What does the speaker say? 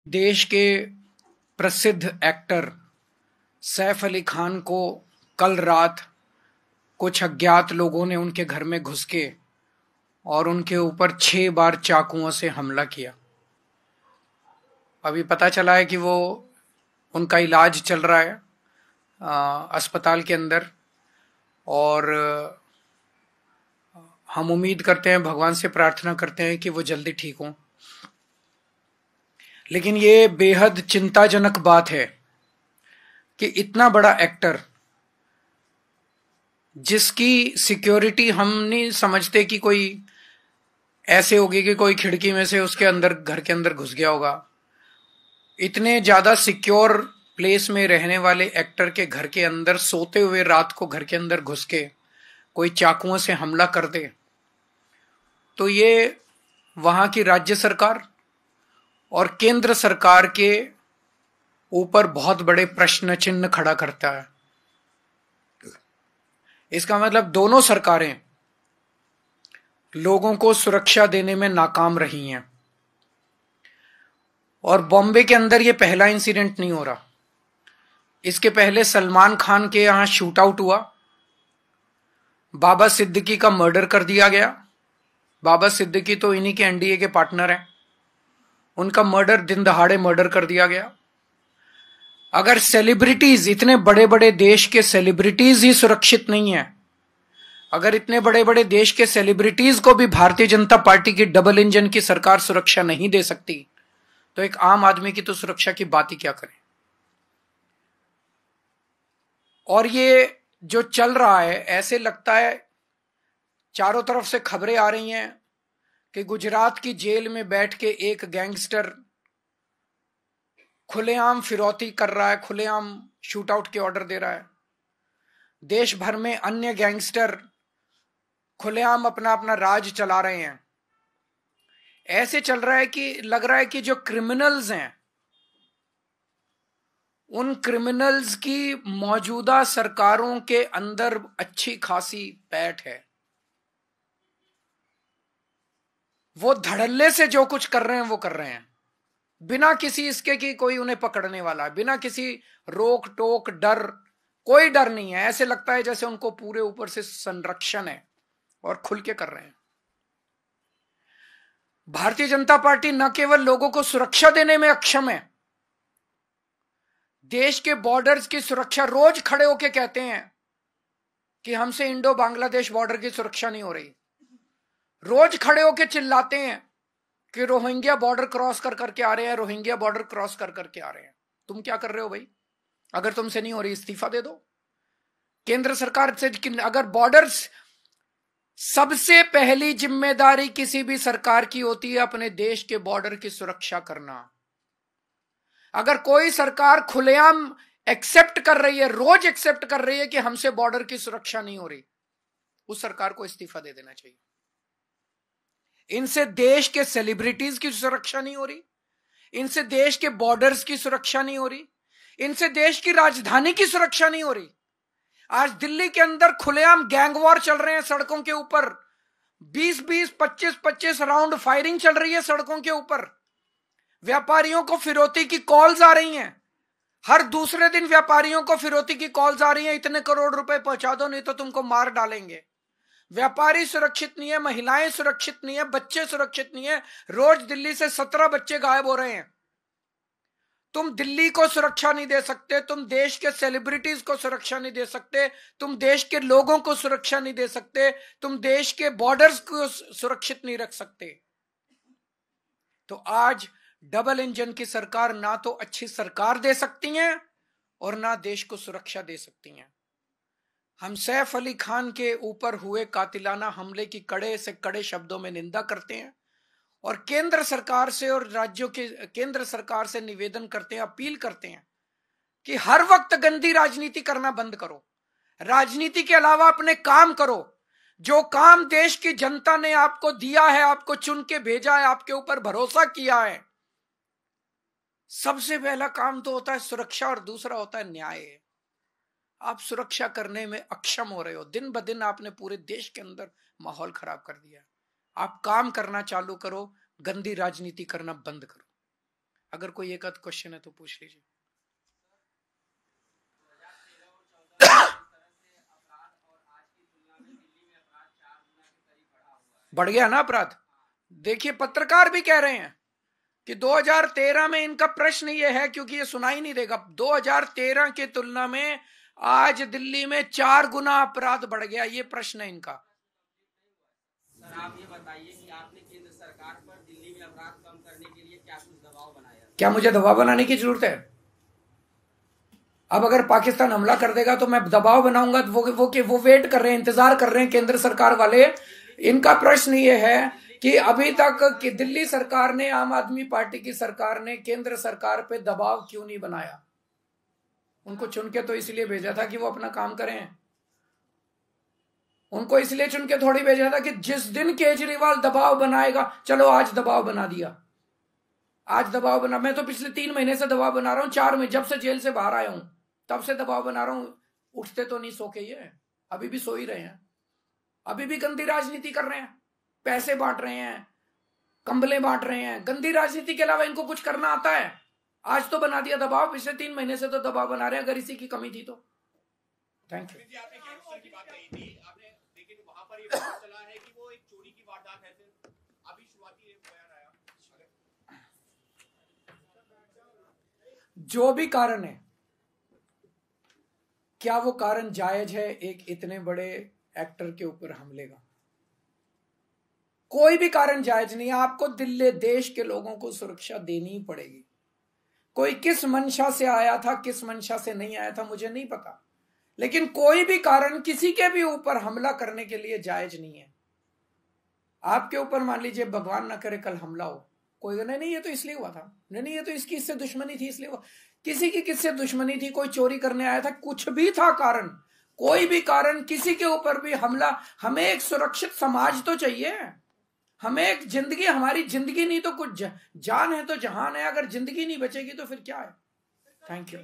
देश के प्रसिद्ध एक्टर सैफ अली खान को कल रात कुछ अज्ञात लोगों ने उनके घर में घुस के और उनके ऊपर 6 बार चाकुओं से हमला किया। अभी पता चला है कि वो उनका इलाज चल रहा है अस्पताल के अंदर, और हम उम्मीद करते हैं, भगवान से प्रार्थना करते हैं कि वो जल्दी ठीक हों। लेकिन ये बेहद चिंताजनक बात है कि इतना बड़ा एक्टर, जिसकी सिक्योरिटी हम नहीं समझते कि कोई ऐसे होगी कि कोई खिड़की में से उसके अंदर, घर के अंदर घुस गया होगा, इतने ज्यादा सिक्योर प्लेस में रहने वाले एक्टर के घर के अंदर सोते हुए रात को घर के अंदर घुस के कोई चाकुओं से हमला कर दे, तो ये वहां की राज्य सरकार और केंद्र सरकार के ऊपर बहुत बड़े प्रश्न चिन्ह खड़ा करता है। इसका मतलब दोनों सरकारें लोगों को सुरक्षा देने में नाकाम रही हैं। और बॉम्बे के अंदर यह पहला इंसिडेंट नहीं हो रहा। इसके पहले सलमान खान के यहां शूट आउट हुआ, बाबा सिद्दीकी का मर्डर कर दिया गया। बाबा सिद्दीकी तो इन्हीं के एनडीए के पार्टनर हैं, उनका मर्डर, दिन दहाड़े मर्डर कर दिया गया। अगर सेलिब्रिटीज, इतने बड़े बड़े देश के सेलिब्रिटीज ही सुरक्षित नहीं है, अगर इतने बड़े बड़े देश के सेलिब्रिटीज को भी भारतीय जनता पार्टी की डबल इंजन की सरकार सुरक्षा नहीं दे सकती, तो एक आम आदमी की तो सुरक्षा की बात ही क्या करें। और ये जो चल रहा है, ऐसे लगता है, चारों तरफ से खबरें आ रही हैं कि गुजरात की जेल में बैठ के एक गैंगस्टर खुलेआम फिरौती कर रहा है, खुलेआम शूट आउट के ऑर्डर दे रहा है। देश भर में अन्य गैंगस्टर खुलेआम अपना अपना राज चला रहे हैं। ऐसे चल रहा है कि लग रहा है कि जो क्रिमिनल्स हैं, उन क्रिमिनल्स की मौजूदा सरकारों के अंदर अच्छी खासी पैठ है। वो धड़ल्ले से जो कुछ कर रहे हैं वो कर रहे हैं, बिना किसी इसके कि कोई उन्हें पकड़ने वाला है, बिना किसी रोक टोक, डर, कोई डर नहीं है। ऐसे लगता है जैसे उनको पूरे ऊपर से संरक्षण है और खुल के कर रहे हैं। भारतीय जनता पार्टी न केवल लोगों को सुरक्षा देने में अक्षम है, देश के बॉर्डर्स की सुरक्षा, रोज खड़े होके कहते हैं कि हमसे इंडो बांग्लादेश बॉर्डर की सुरक्षा नहीं हो रही। रोज खड़े होके चिल्लाते हैं कि रोहिंग्या बॉर्डर क्रॉस कर करके आ रहे हैं, रोहिंग्या बॉर्डर क्रॉस कर करके आ रहे हैं। तुम क्या कर रहे हो भाई? अगर तुमसे नहीं हो रही, इस्तीफा दे दो केंद्र सरकार से। अगर बॉर्डर्स, सबसे पहली जिम्मेदारी किसी भी सरकार की होती है अपने देश के बॉर्डर की सुरक्षा करना। अगर कोई सरकार खुलेआम एक्सेप्ट कर रही है, रोज एक्सेप्ट कर रही है कि हमसे बॉर्डर की सुरक्षा नहीं हो रही, उस सरकार को इस्तीफा दे देना चाहिए। इनसे देश के सेलिब्रिटीज की सुरक्षा नहीं हो रही, इनसे देश के बॉर्डर्स की सुरक्षा नहीं हो रही, इनसे देश की राजधानी की सुरक्षा नहीं हो रही। आज दिल्ली के अंदर खुलेआम गैंग वॉर चल रहे हैं सड़कों के ऊपर, 20-20, 25-25 राउंड फायरिंग चल रही है सड़कों के ऊपर। व्यापारियों को फिरौती की कॉल्स आ रही हैं, हर दूसरे दिन व्यापारियों को फिरौती की कॉल्स आ रही हैं, इतने करोड़ रुपए पहुंचा दो नहीं तो तुमको मार डालेंगे। व्यापारी सुरक्षित नहीं है, महिलाएं सुरक्षित नहीं है, बच्चे सुरक्षित नहीं है। रोज दिल्ली से 17 बच्चे गायब हो रहे हैं। तुम दिल्ली को सुरक्षा नहीं दे सकते, तुम देश के सेलिब्रिटीज को सुरक्षा नहीं दे सकते, तुम देश के लोगों को सुरक्षा नहीं दे सकते, तुम देश के बॉर्डर्स को सुरक्षित नहीं रख सकते। तो आज डबल इंजन की सरकार ना तो अच्छी सरकार दे सकती हैं और ना देश को सुरक्षा दे सकती हैं। हम सैफ अली खान के ऊपर हुए कातिलाना हमले की कड़े से कड़े शब्दों में निंदा करते हैं और केंद्र सरकार से और राज्यों के केंद्र सरकार से निवेदन करते हैं, अपील करते हैं कि हर वक्त गंदी राजनीति करना बंद करो। राजनीति के अलावा अपने काम करो। जो काम देश की जनता ने आपको दिया है, आपको चुन के भेजा है, आपके ऊपर भरोसा किया है, सबसे पहला काम तो होता है सुरक्षा और दूसरा होता है न्याय। आप सुरक्षा करने में अक्षम हो रहे हो। दिन ब दिन आपने पूरे देश के अंदर माहौल खराब कर दिया। आप काम करना चालू करो, गंदी राजनीति करना बंद करो। अगर कोई एक आध क्वेश्चन है तो पूछ लीजिए। बढ़ गया ना अपराध। देखिए पत्रकार भी कह रहे हैं कि 2013 में इनका प्रश्न ये है, क्योंकि ये सुनाई नहीं देगा, 2013 की तुलना में आज दिल्ली में 4 गुना अपराध बढ़ गया, ये प्रश्न है इनका। सर आप ये बताइए कि आपने केंद्र सरकार पर दिल्ली में अपराध कम करने के लिए क्या कुछ दबाव बनाया? क्या मुझे दबाव बनाने की जरूरत है? अब अगर पाकिस्तान हमला कर देगा तो मैं दबाव बनाऊंगा? तो वो वेट कर रहे हैं, इंतजार कर रहे हैं केंद्र सरकार वाले। इनका प्रश्न ये है कि अभी तक कि दिल्ली सरकार ने, आम आदमी पार्टी की सरकार ने केंद्र सरकार पे दबाव क्यों नहीं बनाया? उनको चुन के तो इसलिए भेजा था कि वो अपना काम करें। उनको इसलिए चुन के थोड़ी भेजा था कि जिस दिन केजरीवाल दबाव बनाएगा, चलो आज दबाव बना दिया, आज दबाव बना। मैं तो पिछले 3 महीने से दबाव बना रहा हूं, 4 में जब से जेल से बाहर आया हूं तब से दबाव बना रहा हूं। उठते तो नहीं सो के, ये अभी भी सो ही रहे हैं, अभी भी गंदी राजनीति कर रहे हैं, पैसे बांट रहे हैं, कंबले बांट रहे हैं। गंदी राजनीति के अलावा इनको कुछ करना आता है? आज तो बना दिया दबाव, पिछले 3 महीने से तो दबाव बना रहे हैं, अगर इसी की कमी थी तो। Thank you. चला है कि वो एक चोरी की वारदात है, अभी शुरुआती एक बयान आया। जो भी कारण है, क्या वो कारण जायज है एक इतने बड़े एक्टर के ऊपर हमले का? कोई भी कारण जायज नहीं है। आपको दिल्ली देश के लोगों को सुरक्षा देनी ही पड़ेगी। कोई किस मंशा से आया था, किस मंशा से नहीं आया था, मुझे नहीं पता, लेकिन कोई भी कारण किसी के भी ऊपर हमला करने के लिए जायज नहीं है। आपके ऊपर मान लीजिए भगवान ना करे कल हमला हो, कोई नहीं ये तो इसलिए हुआ था, नहीं ये तो इसकी इससे दुश्मनी थी इसलिए हुआ। किसी की किससे दुश्मनी थी? कोई चोरी करने आया था, कुछ भी था कारण, कोई भी कारण, किसी के ऊपर भी हमला। हमें एक सुरक्षित समाज तो चाहिए, हमें एक जिंदगी, हमारी जिंदगी नहीं तो कुछ जान है तो जहान है, अगर जिंदगी नहीं बचेगी तो फिर क्या है? Thank you.